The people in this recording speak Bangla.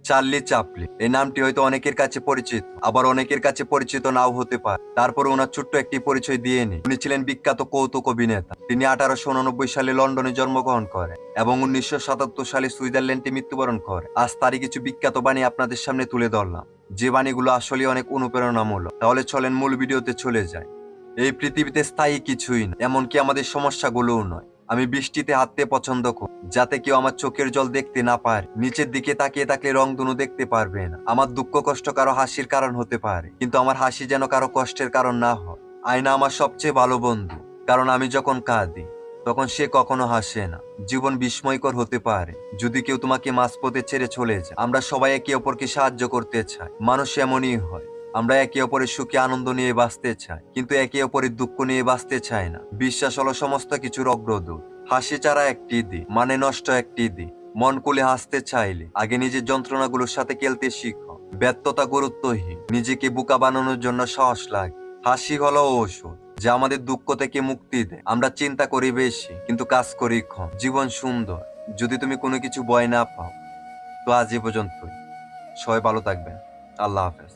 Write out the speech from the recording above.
Charlie Chaplin. এই নামটি হয়তো অনেকের কাছে পরিচিত, আবার অনেকের কাছে পরিচিত নাও হতে পারে। তারপরে ওনার ছোট্ট একটি পরিচয় দিয়ে নিই। উনি ছিলেন বিখ্যাত কৌতুক অভিনেতা। তিনি 1889 সালে লন্ডনে জন্মগ্রহণ করেন এবং 1977 সালে সুইজারল্যান্ডে মৃত্যুবরণ করেন। আজ তারই কিছু বিখ্যাত বাণী আপনাদের সামনে তুলে ধরলাম, যে বাণীগুলো আসলে অনেক অনুপ্রেরণামূলক। তাহলে চলেন মূল ভিডিওতে চলে যাই। এই পৃথিবীতে স্থায়ী কিছুই না, এমনকি আমাদের সমস্যাগুলোও নয়। আমি বৃষ্টিতে হাঁটতে পছন্দ করি, যাতে কেউ আমার চোখের জল দেখতে না পারে। নিচের দিকে তাকিয়ে থাকলে রংধনু দেখতে পারবে না। আমার দুঃখ কষ্ট কারো হাসির কারণ হতে পারে, কিন্তু আমার হাসি যেন কারো কষ্টের কারণ না হয়। আয়না আমার সবচেয়ে ভালো বন্ধু, কারণ আমি যখন কাঁদি তখন সে কখনো হাসে না। জীবন বিস্ময়কর হতে পারে যদি কেউ তোমাকে মাঝপথে ছেড়ে চলে যায়। আমরা সবাই একে অপরকে সাহায্য করতে চাই, মানুষ এমনই হয়। আমরা একে অপরের সুখে আনন্দ নিয়ে বাঁচতে চাই, কিন্তু একে অপরের দুঃখ নিয়ে বাঁচতে চাই না। বিশ্বাস হলো সমস্ত কিছুর অগ্রদূত। হাসি ছাড়া একটি দিক, মানে নষ্ট একটি দিক। মন খুলে হাসতে চাইলে আগে নিজের যন্ত্রণাগুলোর সাথে খেলতে শিখো। ব্যর্থতা গুরুত্বহীন, নিজেকে বোকা বানানোর জন্য সাহস লাগে। হাসি হলো ঔষধ, যা আমাদের দুঃখ থেকে মুক্তি দেয়। আমরা চিন্তা করি বেশি, কিন্তু কাজ করি কম। জীবন সুন্দর যদি তুমি কোনো কিছু ভয় না পাও। তো আজ এ পর্যন্তই। সবাই ভালো থাকবেন। আল্লাহ হাফেজ।